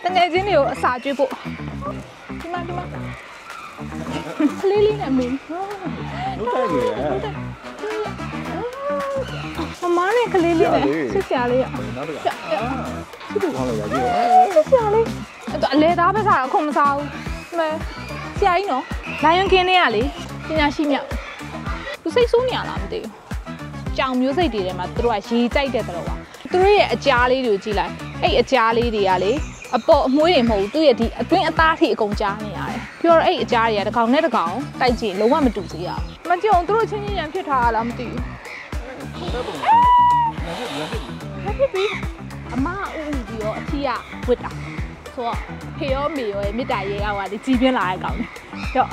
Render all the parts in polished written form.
တငယ်ချင်းတွေကိုအစာကျွေးဖို့ဒီမှာကလေးလေးနဲ့မင်းလို့တိုက်နေတယ်မမနဲ့ကလေးလေးနဲ့ချစ်စရာလေးနောက်တကချစ်ဖို့ကောင်းလိုက်ရကြီးချစ်စရာလေးအလဲသားပဲစားတော့ခုံမစားဘူးမဲဆရာကြီးနော်လိုင်ယွန်ကင်းတွေကလေပညာရှိမြောက်သူစိတ်ဆိုးနေရလားမသိဘူးကြောင်မျိုးစိတ်တွေထဲမှာသူတို့ကရေကြိုက်တဲ့တော်ပါသူတို့ရဲ့အကြားလေးတွေကိုကြည့်လိုက်အဲ့အကြားလေးတွေကလေအပေါ်အမွှေးတွေမဟုတ်ဘူးသူ့ရဲ့ဒီအတွင်းအသားထိအကုန်ကြားနေရတယ်ပြီးတော့အဲ့အကြားတွေကတစ်ကောင်နဲ့တစ်ကောင်တိုက်ကြည့်လုံးဝမတူစေရဘူးမကြုံသူတို့ချင်းချင်းရံဖြစ်ထားတာလားမသိဘူးဖြစ်ပြီအမအူပြီးတော့အထီးကဝစ်တာဆိုတော့ဖေရောမေရောရဲ့မြစ်တာရေအောက်ကလေကြီးပြင်းလာတဲ့ကောင်တော့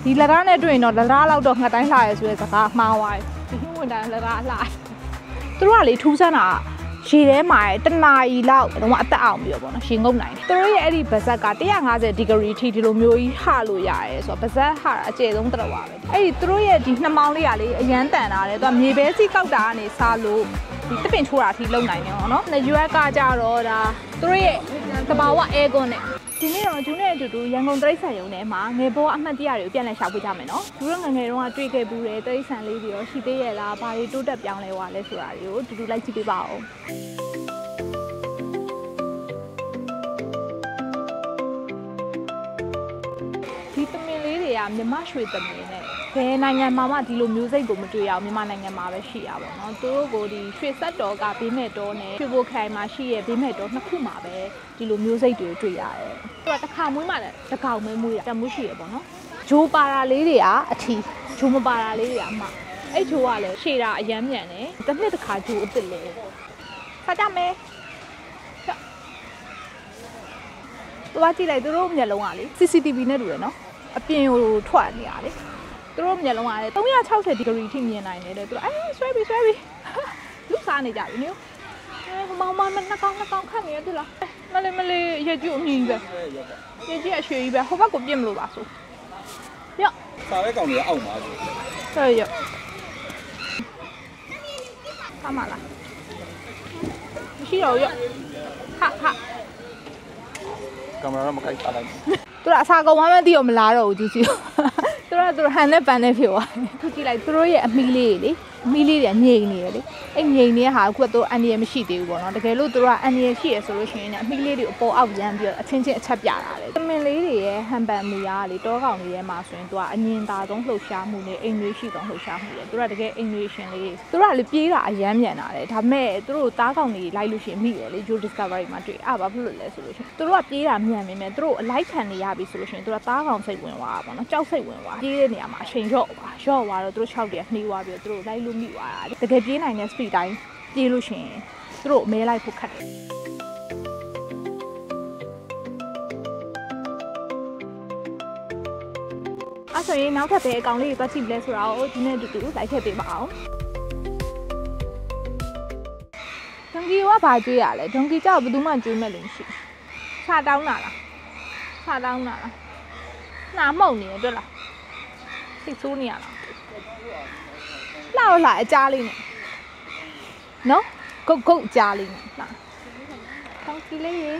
ဒီလက်သားနဲ့တွေ့ရင်တော့လက်သားလောက်တော့ငှက်တိုင်းလှရဲဆိုတဲ့စကားမှားသွားတယ်ဒီဝင်တိုင်းလက်သားလှသူတို့ကလေထူးဆန်းတာရေထဲမှာတနာရီလောက်တော့အသက်အောင်ပြီးတော့ပေါ့နော်ရေငုပ်နိုင်တယ်သူတို့ရဲ့အဲ့ဒီဗဇက်က150ဒီဂရီထိဒီလိုမျိုးကြီးဟလို့ရတယ်ဆိုတော့ဗဇက်ဟာအကျယ်ဆုံးတော်ပါပဲအဲ့ဒီသူတို့ရဲ့ဒီနှမောင်းလေးကလေအရန်တန်တာတယ်သူကမြေပဲစီကောက်တာကနေစားလို့ဒီတပင်ချိုးတာအထိလုံနိုင်တယ်ပေါ့နော်။ရွက်ကကြတော့ဒါသူတို့ရဲ့တဘာဝအဲကွန်းနဲ့ဒီနေ့တော့ဂျူးနဲ့အတူတူရန်ကုန်တရိတ်ဆန်ရုံထဲမှာငယ်ပေါ်အမှတ်တရတွေကိုပြန်လည်ရှာဖွေကြမယ်နော်။ဂျူးတို့ငယ်ငယ်တုန်းကတွေ့ခဲ့ဘူးတဲ့တရိတ်ဆန်လေးတွေရောရှိသေးရဲ့လား။ဘာတွေတိုးတက်ပြောင်းလဲသွားလဲဆိုတာတွေကိုအတူတူလိုက်ကြည့်ပေးပါဦး။ဒီသမင်လေးတွေကမြမရွှေသမင်နဲ့ဘယ်နိုင်ငံမှာမှဒီလိုမျိုးစိတ်ကိုမတွေ့ရအောင်မြန်မာနိုင်ငံမှာပဲရှိရပါတော့။သူတို့ကိုဒီရွှေဆက်တော်ကဘေးမဲ့တော်နဲ့ရွှေဘိုခိုင်မှာရှိရဲ့ဘေးမဲ့တော်နှစ်ခုမှာပဲဒီလိုမျိုးစိတ်တွေတွေ့ရတယ်။သူကတစ်ခါမွေးမှလည်းတစ်ကောင်မွေးတာတမှုရှိရပေါ့နော်။ဂျိုးပါတာလေးတွေကအထီးဂျိုးမပါတာလေးတွေကအမအဲ့ဂျိုးကလည်းရှည်တာအယမ်းမြန်တယ်။တစ်နှစ်တစ်ခါဂျိုးအစ်စ်လေ။ဖတ်ကြမယ်။သွားကြည့်လိုက်သူတို့မျက်လုံးကလေ CCTV နဲ့တူတယ်နော်။အပြင်ကိုထွက်နေရလေ။သူတို့မျက်လုံးကလည်း360ဒီဂရီထိမြင်နိုင်တယ်တဲ့သူတို့ဆွဲပြီးလူစားနေကြပြီနော်မောင်နှစ်ကောင်ခတ်နေရတယ်လားမလေးရကြည့်အမြင်ပဲရကြည့်အရွှေကြီးပဲဟိုဘက်ကိုပြစ်မလို့ပါဆိုရော့စားတဲ့ကောင်တွေကအောက်မှာဆိုဟုတ်ရော့ဟာမလားမရှိတော့ရော့ဟာကင်မရာမကိုက်ထားလိုက်သူကအစာကုန်မှမသိတော့မလားတော့ဘူးကြည့်သူတို့ဟန်နဲ့ပန်းနဲ့ဖြစ်သွားတယ်သူကြည့်လိုက်သူတို့ရဲ့အမီလေးတွေလေအမီလေးတွေကငြိမ်နေရလေအဲ့ငြိမ်နေတဲ့ဟာကသူအန်ရီမရှိသေးဘူးပေါ့နော်တကယ်လို့သူတို့ကအန်ရီရှိရဆိုလို့ရှိရင်အမီလေးတွေအပေါ်အောက်ရမ်းပြီးတော့အချင်းချင်းအချက်ပြတာလေသမင်လေးတွေရဲ့ဟန်ပန်မူရာလေတောကောင်တွေထဲမှာဆိုရင်သူကအငင်သာဆုံးလှုပ်ရှားမှုနဲ့အိမ်တွေရှိဆုံးလှုပ်ရှားမှုလေသူကတကယ်အိမ်တွေရှင်လေးသူကလေပြေးတာအရမ်းမြန်တာလေဒါမဲ့သူတို့သားကောင်တွေလိုက်လို့ရှိရင်မိရလေ Joe Discovery မှာတွေ့ဘာဖြစ်လို့လဲဆိုလို့ရှိရင်သူတို့ကပြေးတာမြန်နေမယ်သူတို့အလိုက်ခံနေရပြီဆိုလို့ရှိရင်သူကသားကောင်စိတ်ဝင်သွားတာပေါ့နော်ကြောက်စိတ်ဝင်သွားပြေးတဲ့နေရာမှာအချိန်ရော့သွားတော့သူတို့6တည်းနှီးသွားပြီးတော့သူတို့လိုက်လို့မိသွားတာတကယ်ပြေးနိုင်တဲ့ speed တိုင်းပြေးလို့ရှိရင်သူတို့မဲလိုက်ဖို့ခက်တယ်အဲ့ဆိုရင်နောက်ထပ်ပဲအကောင်လေးတွေသွားကြည့်လဲဆိုတာကိုဒီနေ့တူတူလိုက်ထည့်ပေးပါအောင်ဒုံကီကဘာကြွေးရလဲဒုံကီကြောက်ဘယ်သူမှကြွေးမဲ့လို့မရှိချတောင်းတာလားနှာမှုတ်နေရတွေ့လားစိတ်ဆိုးနေရလားလှအကြားလေးနဲ့နော်ဂုတ်ကြားလေးနဲ့လှတောင်းကီလေးရေ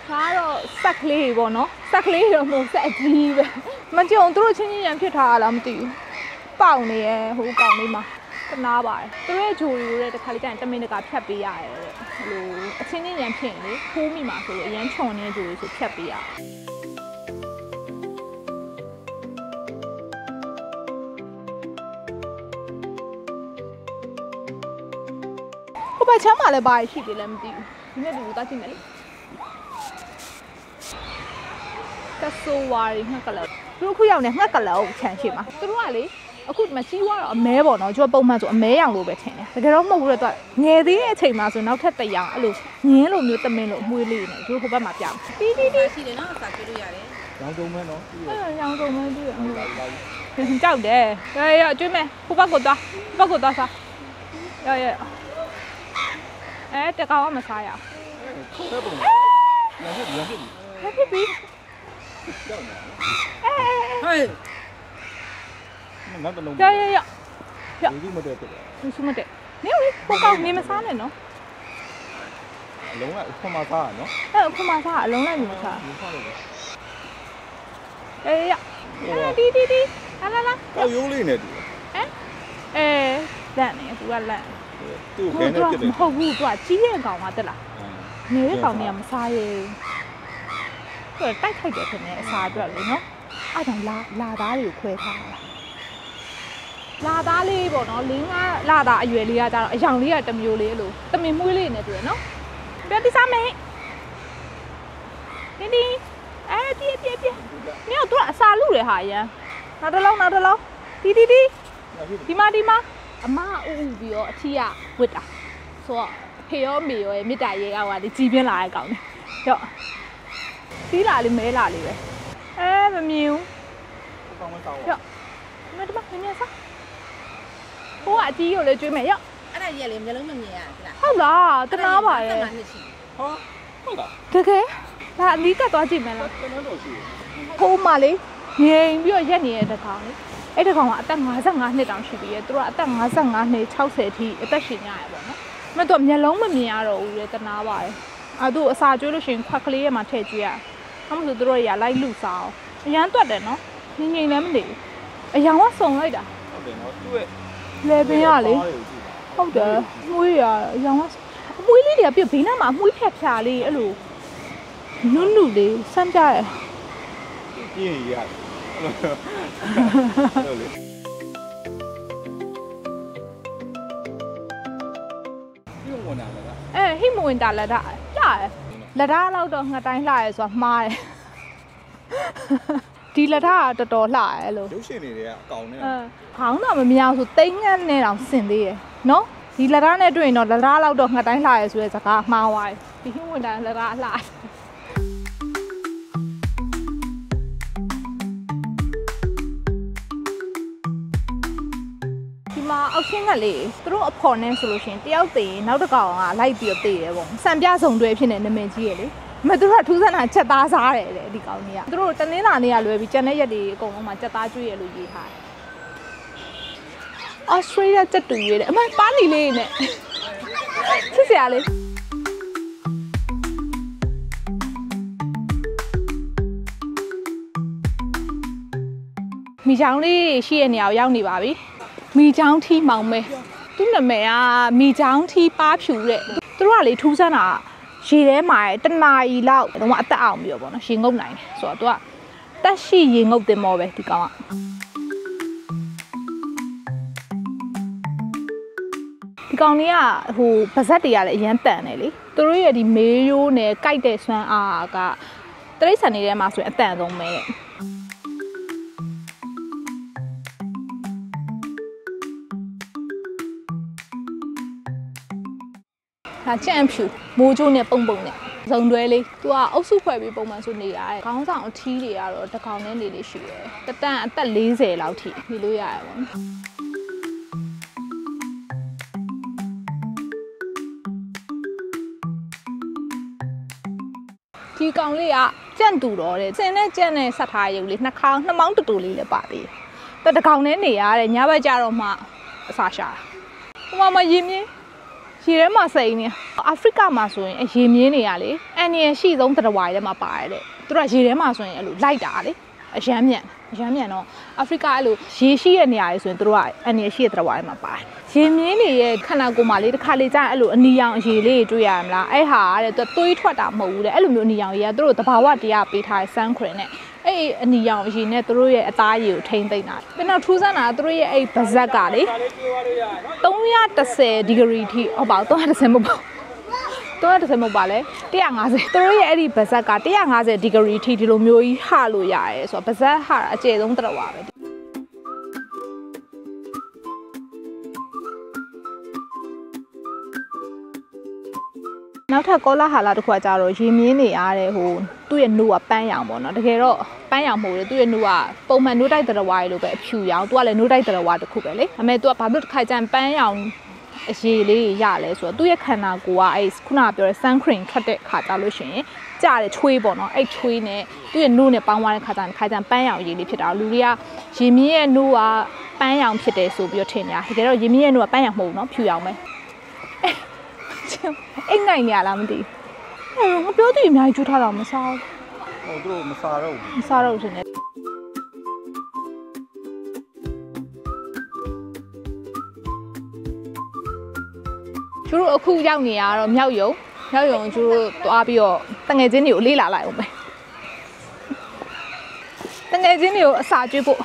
ဒါတော့စက်ကလေးပေါ့နော်စက်ကလေးတော့မဟုတ်စက်အကြီးပဲမကြုံသူတို့ချင်းရံဖြစ်ထားတာလားမသိဘူးပေါင်နေရဲ့ဟိုကောင်လေးမှာတနာပါတယ်သူရဲ့ဂျိုရီကိုတခါလေးကျရင်တမင်တကာဖြတ်ပေးရတယ်တဲ့ဟိုအချင်းချင်းရံဖြစ်ရင်လေခိုးမိမှာဆိုလို့အရန်ချွန်နေတဲ့ဂျိုရီဆိုဖြတ်ပေးရတယ်ဘာချမ်းမှလည်းဘာရှိသေးလဲမသိဘူးဒီနေ့တူတာကြည့်မယ်လေကဆိုဝါရီငှက်ကလောက်သူတို့ခုရောက်နေငှက်ကလောက်ခြံရှိမှာသူတို့ကလေအခုဒီမှာကြီးွားတော့အမဲပေါ့နော်ကျွန်တော်ပုံမှန်ဆိုအမဲရောင်လို့ပဲထင်တယ်တကယ်တော့မဟုတ်ဘူးတော့ငယ်သေးတဲ့အချိန်မှာဆိုနောက်ထပ်တစ်ရောင်အဲ့လိုငင်းလိုမျိုးတမင်လိုအမွှေးလေးနေသူတို့ဟိုဘက်မှာပြောင်းတီးရှိတယ်နော်အစာကျွေးလို့ရတယ်ရောင်းစုံမဲနော်ရောင်းစုံမဲပြီးကြောက်တယ်ရကျွေးမယ်ဟိုဘက်ကိုသွားစားရတကောင်မစားရအောင်ဖြစ်ပြီဟဲ့နောက်တလုံးရဒီမတဲ့နေဟိုကောင်နေမစားနဲ့နော် အလုံးလိုက်ခွန်မသားနော် အဲ့ခွန်မသားအလုံးလိုက်မျိုးစားအေးရဒီလာလာ ကောက်ရိုးလေးနဲ့တူ ဟမ်အေးလက်နေသူကလက် သူ့ဘယ်နဲ့ပြတယ် မဟုတ်ဘူးသူကကြီးတဲ့ကောင်မှတက်လားနေတဲ့ကောင်တွေကမစားရဘူးသူတိုက်ခိုက်တယ်ခင်ဗျအစားအတွက်လေနော်အဲ့ဒါလာသားတွေကိုခွဲထားတာလာသားလေးပေါ့နော်၄-၅လာသားအရွယ်လေးကကြတော့အယောင်လေးကတစ်မျိုးလေးလို့တမင်မွေးလေးနဲ့တူရနော်ပြတိစားမယ်ဒီအဲ့ပြမြောက်သူကအစာလူတယ်ဟာရန်နောက်တစ်လုံးဒီမှာအမအူပြီးတော့အထီးကဝစ်တာဆိုတော့ဖေရောမေရောရဲ့မြစ်တာရဲအောက်ကဒီကြီးပြင်းလာတဲ့ကောင်တွေတော့စီးလာလေးမဲလာလေးပဲမမြင်ဘူးတော့မမြင်စားဟိုကအကြီးကိုလည်းကျွေးမယ်ရော့ အဲ့ဒါကြီးကလေမျက်လုံးမမြင်ရဘူးလား ဟုတ်လားတနာပါရဲ့ နှစ်ရှိ ဟာဟုတ်လား တကယ်ဒါအနီးကသွားကြည့်မယ်လား ကျွန်တော်တို့ရှိ ဟိုမှာလေငြိမ်ပြီးတော့ရက်နေတဲ့တကောင်လေအဲ့တကောင်ကအသက်55နှစ်တောင်ရှိပြီရဲ့သူကအသက်55နှစ်60အထိအသက်ရှင်ရရပေါ့နော်မတော့မျက်လုံးမမြင်ရတော့ဘူးလေတနာပါရဲ့သူအစာကျွေးလို့ရှိရင်ခွက်ကလေးရဲ့မှာထည့်ကျွေးရအောင်မလို့သူတို့ရလိုက်လူစားအောင်အရန်တွက်တယ်နော်ငြိမ်လည်းမနေဘူးအယောင်ကစုံလိုက်တာ ဟုတ်တယ်နော်သူ့ရဲ့ လေပင်ရလေဟုတ်တယ်မွေးရအယောင်ကအမွေးလေးတွေကပြဘေးနားမှာအမွေးဖြာလေးအဲ့လိုနုလေးစမ်းကြရ ပြင်းရတယ်ဟုတ်လေပြုံးဝင်လာလား ဟိမဝင်တာလက်ဒါလက်ဒါလောက်တော့ငှက်တိုင်းလှရဲဆိုတာမှားတယ်ဒီလက်ဒါကတော်တော်လှရဲလို့ ရုပ်ရှင်တွေကအကောင်နဲ့ ခေါင်းတော့မမြောက်ဆိုတိန်းငန်းနဲ့တောင်ဆင်သေးရယ်နော်ဒီလက်ဒါနဲ့တွေ့ရင်တော့လက်ဒါလောက်တော့ငှက်တိုင်းလှရဲဆိုတဲ့စကားမှားသွားတယ်ဒီဟိဝင်တာလက်ဒါလှမှာအောက်ရှင်းကလေးသူတို့အဖော်နဲ့ဆိုလို့ရှိရင်တယောက်တည်ရင်နောက်တစ်ကောင်ကလိုက်ပြီးတော့တည်တယ်ပေါ့စံပြစုံတွဲဖြစ်နေနာမည်ကြီးရယ်လေမသူတို့ကထူးဆန်းတာချက်သားစားတယ်လေဒီကောင်ကြီးကသူတို့တနင်္လာနေ့ကလွယ်ပြီးကျန်တဲ့ရက်တွေအကုန်လုံးမှာချက်သားကျွေးရလို့ရေးထားတယ်အော်စတြေးလျချက်တူရေးတယ်အမပါနီလေးနဲ့ချစ်စရာလေးမိချောင်းလေးရှိတဲ့နေရာကိုရောက်နေပါပြီမိချောင်းထီမောင်မဲသူ့နာမည်ကမိချောင်းထီပါဖြူတဲ့သူတို့ကလေထူးဆန်းတာရေထဲမှာတနာရီလောက်တော့အသက်အောင်ပြီးတော့ဗောနော်ရေငုပ်နိုင်တယ်ဆိုတော့သူကတက်ရှိရေငုပ်တင်မောပဲဒီကောင်ကဒီကောင်လေးကဟိုပါဇက်တွေကလည်းအရန်တန်တယ်လေသူတို့ရဲ့ဒီမေးရိုးနဲ့ကြိုက်တဲ့ဆွမ်းအားကတရိတ်ဆန်တွေထဲမှာဆိုရင်အတန်ဆုံးပဲတဲ့ဒါကြံ့ဖြူမိုးချိုးနဲ့ပုံနဲ့ဇုံတွဲလေးသူကအုပ်စုဖွဲ့ပြီးပုံမှန်ဆိုနေရတယ်ခေါင်းဆောင်အထီးတွေကတော့တစ်ကောင်နဲ့နေလေးရှိတယ်တတန်အသက်40လောက်ထိနေလို့ရတယ်ပေါ့ဒီကောင်လေးကကြံ့တူတော့တဲ့စင်နဲ့ကြံ့နဲ့ဆက်ထားရုပ်လေးနှစ်ခေါင်းနှစ်မောင်းတူလေးလည်းပါသေးတယ်တကောင်နဲ့နေရတယ်ညဘက်ကြတော့မှအစာရှာဟိုမှာရင်မြင်းရေထဲမှာစိန်နေအာဖရိကမှာဆိုရင်ရေမြင်းတွေကလေအန်နီယရှိဆုံးသတ္တဝါတွေထဲမှာပါတယ်တဲ့သူတို့ကရေထဲမှာဆိုရင်အဲ့လိုလိုက်တာလေအရမ်းမြန်တော့အာဖရိကအဲ့လိုရေရှိတဲ့နေရာတွေဆိုရင်သူတို့ကအန်နီယရှိတဲ့သတ္တဝါတွေမှာပါတယ်ရေမြင်းတွေရဲ့ခန္ဓာကိုယ်မှာလေတစ်ခါလေကြာအဲ့လိုအနီရောင်အရေလေးတွေတွေ့ရမလားအဲ့ဟာတဲ့သူသွေးထွက်တာမဟုတ်ဘူးတဲ့အဲ့လိုမျိုးအနီရောင်ကြီးကသူတို့သဘာဝတရားပေးထားတဲ့စမ်းခွင်နဲ့အဲ့အနီရောင်အရေနဲ့သူတို့ရဲ့အသားရည်ကိုထိမ့်သိမ့်တာပြီးတော့ထူးဆန်းတာသူတို့ရဲ့အဲ့ဗဇက်ကလေ310 degree ထိဟုတ်ပါဘူး310မဟုတ်ပါ310မဟုတ်ပါလေ150သူတို့ရဲ့အဲ့ဒီဗဇက်က150 degree ထိဒီလိုမျိုးကြီးဟလို့ရတယ်ဆိုတော့ဗဇက်ဟာအကျယ်ဆုံးတစ်ဝါပဲနောက်ထပ်ကောလာဟာလာတစ်ခုကကြတော့ရေမြင်းနေရတဲ့ဟိုသူ့ရဲ့နှုတ်ကပန်းရောင်ပေါ့နော်တကယ်တော့ပန်းရောင်မဟုတ်ဘူးသူ့ရဲ့နှုတ်ကပုံမှန်နှုတ်တိုက်သတ္တဝါတွေလိုပဲအဖြူရောင်သူကလည်းနှုတ်တိုက်သတ္တဝါတစ်ခုပဲလေဒါပေမဲ့သူကဘာလို့တစ်ခါကျန်ပန်းရောင်အရေလေးရလဲဆိုတော့သူ့ရဲ့ခန္ဓာကိုယ်ကအဲ့ခုနကပြောတဲ့ sun cream ထွက်တဲ့ခါကြလို့ရှိရင်ကြားတယ်ချွေးပေါ့နော်အဲ့ချွေးနဲ့သူ့ရဲ့နှုတ်နဲ့ပေါင်းသွားတဲ့ခါကျန်ပန်းရောင်အရေလေးဖြစ်တာလူတွေကရေမြင်းရဲ့နှုတ်ကပန်းရောင်ဖြစ်တယ်ဆိုပြီးတော့ထင်ကြတကယ်တော့ရေမြင်းရဲ့နှုတ်ကပန်းရောင်မဟုတ်ဘူးနော်ဖြူရောင်ပဲအိတ်နိုင်နေရလားမသိ ငါပြောသေးအများကြီးကျွတ်ထားတော့မစားဘူး ဟိုတို့မစားတော့ဘူး မစားတော့ရှင်နဲ့ကျတို့အခုရောက်နေရတော့မြောက်ယုံကျတို့သွားပြီးတော့တငယ်ချင်းတွေကိုလေးလာလိုက်အောင်ပဲတငယ်ချင်းတွေကိုအစာကျွေးဖို့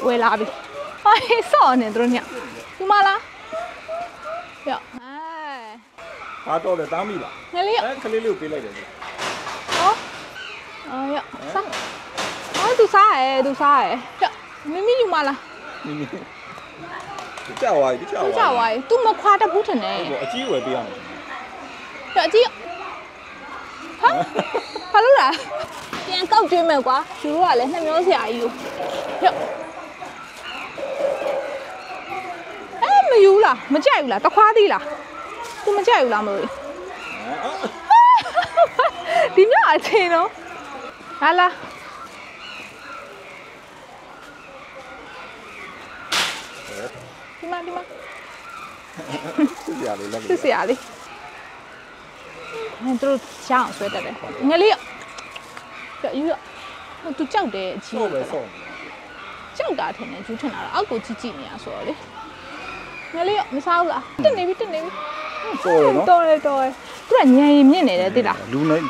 ဝယ်လာပြီဟိုဆော့နေတို့ညဒီမလားယောဟာတော့လေတားမိလား ငယ်လေး ကလေးလေးကိုပေးလိုက်တယ် ဟောယောစားသူစားရယ်ယောမယူမလား မိမိကြောက်ဝါးကြီး သူမခွာတတ်ဘူးထင်တယ် ဟိုအကြီးဝယ်ပေးရမယ် ယောအကြီးဟာဘာလို့လဲပြန်ကောက်ကျွေးမယ်ကွာယူတော့ကလည်းနှစ်မျိုးစရာကြီးယောမယူလားမကြိုက်ဘူးလားတခွားသေးလား तू မကြိုက်ဘူးလားမလို့ဒီမြအချင်းနော်ဟာလားဒီမှာစစ်စရာလေးတို့ချောင်းဆွဲတက်တယ်ငယ်လေးယူရ तू ကြောက်တယ်အကြီး ဆော့ပဲဆော့ ကြောက်တာထင်တယ်ကျူးထင်တာအောက်ကိုကြည့်နေရဆိုတော့လေငယ်လေးမစားဘူးလားတက်နေပြီ ဆော့ရနော် တော်တယ်သူကညံရင်မြင့်နေတယ်သိလား လူနဲ့လူ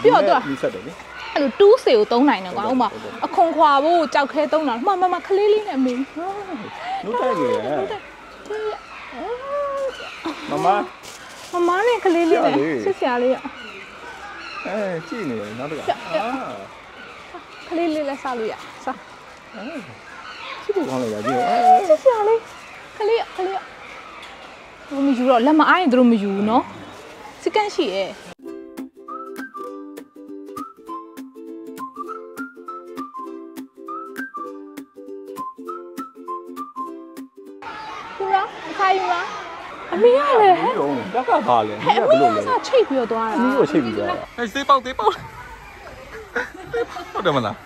ဆက်တယ်လေ အဲ့လိုတူးစေကိုသုံးနိုင်တယ်ကွာဥမာအခွန်ခွာဖို့ကြောက်ခဲသုံးတာမှခလေးလေးနဲ့အမေ လူတိုက်နေရမနဲ့ကလေးလေးနဲ့စစ်စရာလေးရ ကြည့်နေတယ်နောက်တကကလေးလေးလည်းစားလို့ရစား ကြည့်ဖို့ကောင်းလိုက်တာကြည့် စစ်စရာလေးကလေးမယူတော့လက်မအားရင်တို့မယူနော်စကန်ရှိရဲ့ယူလားခိုင်းလားအမေရလေဟဲ့ တက်ကပါလေ အမေကစားချိတ်ပြီးတော့သွားတာ ဒီကိုချိတ်ပြီးသွားတာဟဲ့စေးပေါက်ဟုတ်တယ်မလား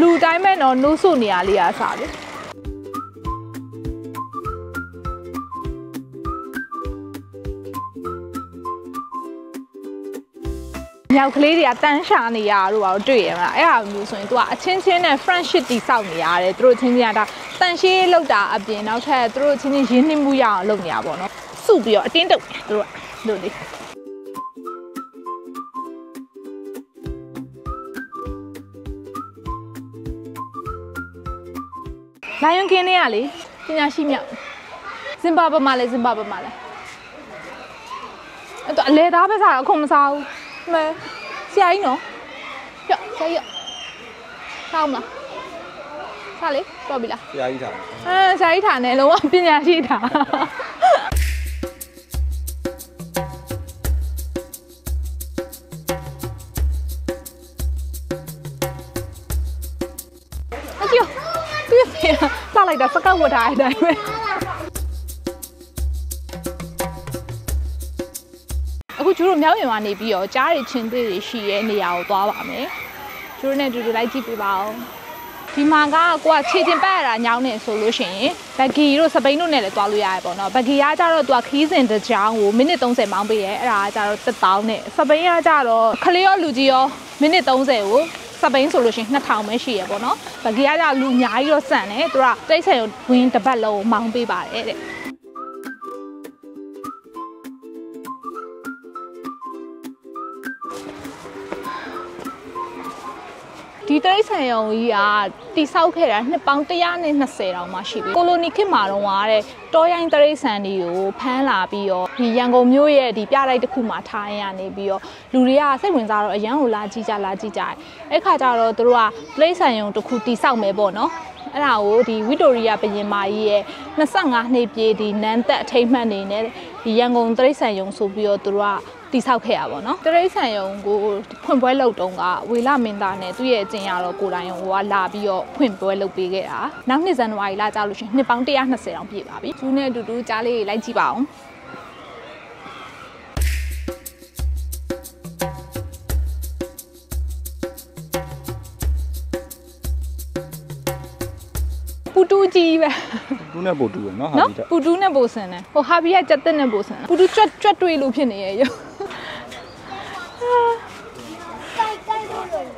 လူတိုင်းမဲ့တော့နိုးဆိုနေရလေးအားစားတယ်မြောက်ကလေးတွေကတန်းရှာနေရတော့ဘာလို့တွေ့ရမလားအဲ့ဟာမျိုးဆိုရင် तू ကအချင်းချင်းနဲ့ friendship တိစောက်နေရတယ်သူတို့ချင်းချင်းကဒါတန်ရှင်းလောက်တာအပြင်နောက်ထပ်သူတို့ချင်းချင်းရင်းနှီးမှုရအောင်လုပ်နေရပါတော့စုပြီးတော့အတင်းတုပ်သူတို့ကတို့လေးလိုင်ယွန်ကင်းလေးကလေပညာရှိမြောက်ဇင်ဘာဘွမှာလဲအဲ့တော့အလဲသားပဲစားတော့အခုမစားဘူးမဲဆရာကြီးနော်ရော့ဆရာကြီးစားမလားစားလေတော့ပြီလားဆရာကြီးထား ဆရာကြီးထားနေလုံးဝပညာရှိထားအကျိုးသူစားလိုက်တာစကောက်ဝတ်ထားတဲ့အတိုင်းပဲအခုကျတို့မြောက်ရင်မှာနေပြီးတော့ကြားရချင်းသေးတွေရှိရဲ့နေရာကိုသွားပါမယ်ကျတို့နဲ့တူတူလိုက်ကြည့်ပေးပါဦးဒီမှာကကိုကခြေချင်းပတ်ရတာညောင်းနေဆိုလို့ရှိရင်ဘက်ဂီတို့စပိန်တို့နဲ့လည်းသွားလို့ရတယ်ပေါ့နော်ဘက်ဂီကကြတော့သူကခီးစဉ်တစ်ချောင်းကိုမိနစ်30မောင်းပေးရဲအဲ့ဒါကကြတော့1000နဲ့စပိန်ကကြတော့ခလေးရောလူကြီးရောမိနစ်30ကိုစပိန်ဆိုလို့ရှိရင်2000ပဲရှိရပေါ့နော်ဘက်ဂီကကြလူအများကြီးတော့စံတယ်သူကတိတ်ဆန်ဝင်းတစ်ပတ်လုံးမောင်းပေးပါတယ်တဲ့ဒီတရိတ်ဆန်ရုံကြီးကတိဆောက်ခဲ့တာနှစ်ပေါင်း120တောင်မှရှိပြီကိုလိုနီခေတ်မှာတော့တဲ့တောရိုင်းတရိတ်ဆန်တွေကိုဖမ်းလာပြီးတော့ဒီရန်ကုန်မြို့ရဲ့ဒီပြတိုက်တစ်ခုမှာထားရနေပြီးတော့လူတွေကစိတ်ဝင်စားတော့အရန်ကိုလာကြည့်ကြအဲ့ခါကျတော့တို့ကတရိတ်ဆန်ရုံတစ်ခုတိဆောက်မယ်ပေါ့နော်အဲ့ဒါကိုဒီဝီတိုရီယာဘရင်မကြီးရဲ့25နှစ်ပြည့်ဒီနန်းသက်အထိမ်းအမှတ်နေနဲ့ဒီရန်ကုန်တရိတ်ဆန်ရုံဆိုပြီးတော့တို့ကတိဆောက်ခဲ့ရပါတော့တရိတ်ဆန်ရုံကိုဖွင့်ပွဲလုပ်တုန်းကဝေလမင်းသားနဲ့သူ့ရဲ့အကျင့်ရတော့ကိုတိုင်းရုံကလာပြီးတော့ဖွင့်ပွဲလုပ်ပေးခဲ့တာနောက်နှစ်ဇန်နဝါရီလကြာလို့ရှိရင်နှစ်ပေါင်း120တောင်ပြည့်ပါပြီကျူးနဲ့အတူတူကြားလေးလိုက်ကြည့်ပါအောင် ပူတူးကြီးပဲ တူးနဲ့ပို့တူးရနော်ဟာ နော် ဒီတက် ပူတူးနဲ့ပို့စင်တယ်ဟိုဟာဘီကကြက်တက်နဲ့ပို့စင်ပူတူးကြွတ်တွေးလို့ဖြစ်နေရဲ့ရော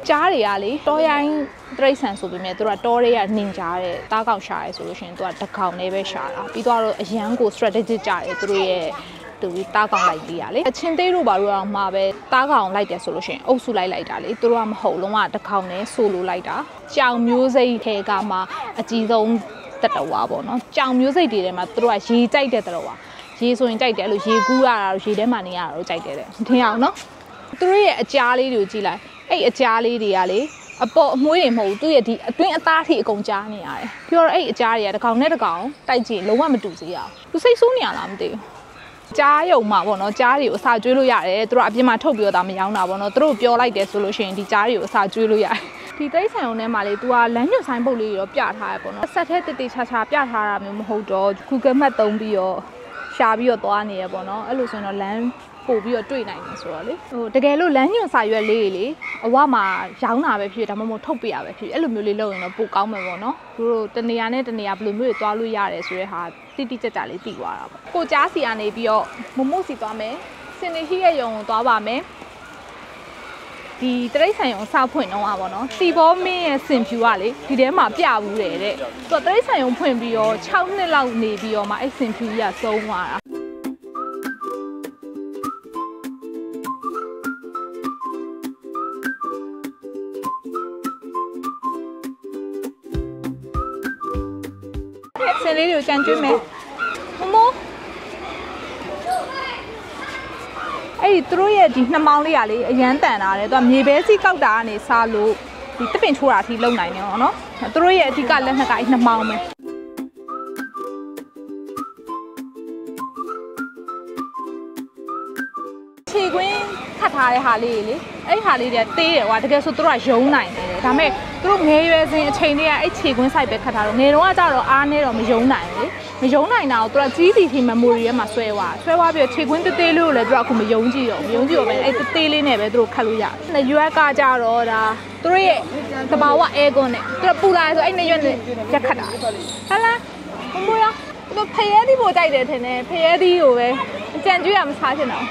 ကြားတွေကလေတောရိုင်းတရိတ်ဆန်ဆိုပေမဲ့သူကတောတွေကနေကြတဲ့တားကောင်ရှာရဲဆိုလို့ရှိရင်သူကတစ်ကောင်နဲ့ပဲရှာတာပြီးတော့အရန်ကို strategic ကြတယ်သူတို့ရဲ့သူတားကောင်လိုက်ပြီးရလေအချင်းသေးတို့ဘာလို့အောင်မှာပဲတားကောင်လိုက်တယ်ဆိုလို့ရှိရင်အုပ်စုလိုက်တာလေသူတို့ကမဟုတ်လုံးဝတစ်ကောင်နဲ့ဆိုလိုလိုက်တာကြောင်မျိုးစိတ်ထဲကမှအကြီးဆုံးတတဝါပေါ့နော်ကြောင်မျိုးစိတ်တွေထဲမှာသူတို့ကရေကြိုက်တဲ့တတဝါရေဆိုရင်ကြိုက်တယ်အဲ့လိုရေကူးရတာရေထဲမှာနေရတာတော့ကြိုက်တယ်တဲ့ထင်အောင်နော်သူတို့ရဲ့အကြားလေးတွေကိုကြည့်လိုက်အဲ့အကြားလေးတွေကလေအပေါ်အမွှေးတွေမဟုတ်ဘူးသူ့ရဲ့ဒီအတွင်းအသားထိအကုန်ကြားနေရတယ်ပြီးတော့အဲ့အကြားတွေကတစ်ကောင်နဲ့တစ်ကောင်တိုက်ကြည့်လုံးဝမတူစေရအောင်သူစိတ်ဆိုးနေရလားမသိဘူးကြားယုံမှာပေါ့နော်ကြားတွေကိုအစာကျွေးလို့ရတယ်သူတို့အပြင်မှာထုတ်ပြီးတော့ဒါမရောင်းတာပေါ့နော်သူတို့ပြောလိုက်တယ်ဆိုလို့ရှိရင်ဒီကြားတွေကိုအစာကျွေးလို့ရတယ်ဒီတိတ်ဆန်ုံထဲမှာလေ तू ကလမ်းညွှန်ဆိုင်ပုတ်လေးတွေတော့ပြထားရပေါ့နော်ဆက်ထဲတည်ချာချာပြထားတာမျိုးမဟုတ်တော့ Google Map သုံးပြီးတော့ရှာပြီးတော့သွားနေရပေါ့နော်အဲ့လိုဆိုရင်တော့လမ်းပို့ပြီးတော့တွေ့နိုင်တယ်ဆိုတော့လေဟိုတကယ်လို့လမ်းညွှန်စာရွက်လေးလေအဝမှာရောင်းတာပဲဖြစ်ဒါမှမဟုတ်ထုတ်ပြရပဲဖြစ်အဲ့လိုမျိုးလေးလုပ်ရင်တော့ပိုကောင်းမယ်ပေါ့နော်သူတို့တနေရာနဲ့တနေရာဘယ်လိုမျိုးတွေသွားလို့ရတယ်ဆိုတဲ့ဟာတိတိကျကျလေးသိသွားတာပေါ့ကိုကြားစီကနေပြီးတော့မမို့စီသွားမယ်စင်နေရှိရဲ့ယုံကိုသွားပါမယ်ဒီတရိတ်ဆန်ရုံစဖွင့်တော့ပါနော်စီဘောမင်းရဲ့စင်ဖြူကလေဒီထဲမှာပြဘူးတယ်တဲ့သူကတရိတ်ဆန်ရုံဖွင့်ပြီးတော့6နှစ်လောက်နေပြီးတော့မှအဲ့စင်ဖြူကြီးကဆုံးသွားတာစင်လေးတွေကိုကြံကျွေးမယ်မမို့အဲ့ဒီသူတို့ရဲ့ဒီနှမောင်းလေးကလေအရန်တန်တာလေသူကမြေပဲစီကောက်တာကနေစားလို့ဒီတပင်ချိုးတာအထိလုံနိုင်တယ်ဟောနော်သူတို့ရဲ့အဓိကလက်နက်ကအဲ့နှမောင်းပဲခြေကွင်းခတ်ထားတဲ့ဟာလေးလေအဲ့ဟာလေးတွေကသေးတယ်ကွာတကယ်ဆိုသူတို့ကယုံနိုင်တယ်ဒါပေမဲ့သူတို့ငယ်ရွယ်စဉ်အချိန်တွေကအဲ့ခြေကွင်းဆိုင်ပဲခတ်ထားတော့ငယ်တော့ကကြတော့အားနေတော့မယုံနိုင်ဘူးမယုံနိုင်တာကိုသူကကြီးစီထိ memory ထဲမှာဆွဲသွားပြီးခြေကွင်းသေးသေးလေးကိုလည်းသူကအခုမယုံကြည့်တော့ပဲအဲ့သေးလေးနဲ့ပဲသူတို့ခတ်လို့ရတယ်ရွက်ကကြတော့ဒါသူတို့ရဲ့သဘာဝအဲကွန်းနဲ့သူတို့ပူလာဆိုအဲ့နှစ်ရွက်နဲ့ရက်ခတ်တာဟလားမမိုးရသူဖရဲသီးပို့ကြိုက်တယ်ထင်တယ်ဖရဲသီးကိုပဲအကြံကျွေးရမစားချင်တော့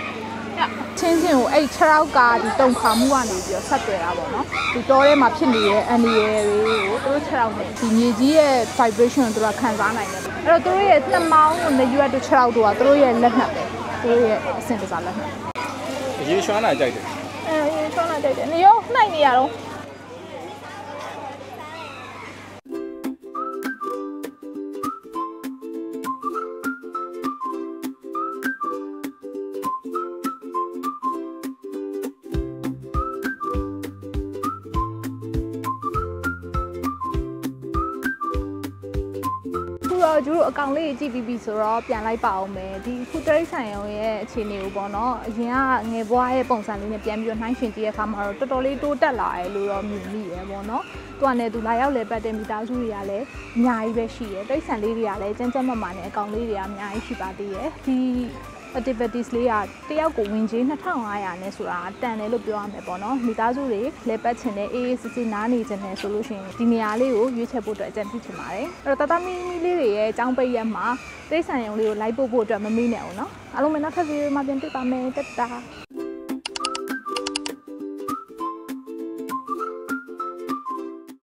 ချင်းချင်းကိုအဲ့6ရောက်ကဒီတုံခါမှုကနေပြီးတော့ဆက်သွယ်တာပေါ့နော်ဒီတောထဲမှာဖြစ်နေတဲ့အန်ဒီရဲတွေကိုသူတို့6ရောက်နေဒီမြေကြီးရဲ့ vibration ကိုသူတို့ခံစားနိုင်တယ်အဲ့တော့သူတို့ရဲ့နှမောင်းနဲ့ရွက်တို့6ရောက်တို့ကသူတို့ရဲ့လက်နက်ပဲသူတို့ရဲ့အစင်တစားလက်နက်ရေရွှမ်းလာကြိုက်တယ်ရေရွှမ်းလာကြိုက်တယ်နေရောနှိုက်နေရတော့ကျတို့အကောင်လေးကြည့်ပြီးပြီဆိုတော့ပြန်လိုက်ပါအောင်မယ်ဒီခုတရိတ်ဆိုင်ရုံရဲ့အခြေအနေကိုပေါ့နော်အရင်ကငယ်ဘွားရဲ့ပုံစံလေးနဲ့ပြန်ပြီးတော့နှိုင်းယှဉ်ကြည့်ရတဲ့အခါမှာတော့တော်တော်လေးတိုးတက်လာတယ်လို့တော့မြင်မိရပေါ့နော်သူကလည်းသူလာရောက်လေပတ်တဲ့မိသားစုတွေကလည်းအများကြီးပဲရှိတယ်တရိတ်ဆန်လေးတွေကလည်းကျန်းကျန်းမာမာနဲ့အကောင်လေးတွေကအများကြီးရှိပါသေးတယ်ဒီ activities လေးကတယောက်ကိုဝင်ကြီး2500နဲ့ဆိုတာတန်တယ်လို့ပြောရမယ်ပေါ့နော်မိသားစုတွေလဲပတ်ချင်တဲ့အေးအေးစစ်စစ်နားနေချင်တယ်ဆိုလို့ရှိရင်ဒီနေရာလေးကိုရွေးချယ်ဖို့အတွက်အကြံပြုချင်ပါတယ်အဲ့တော့တတမီမီလေးတွေရဲ့အကြောင်းပိတ်ရက်မှာတိတ်ဆန်ရုံလေးကိုလိုက်ပို့ဖို့အတွက်မမေ့နဲ့အောင်နော်အားလုံးပဲနောက်ထပ်ဗီဒီယိုမှာပြန်တွေ့ပါမယ်တက်တာ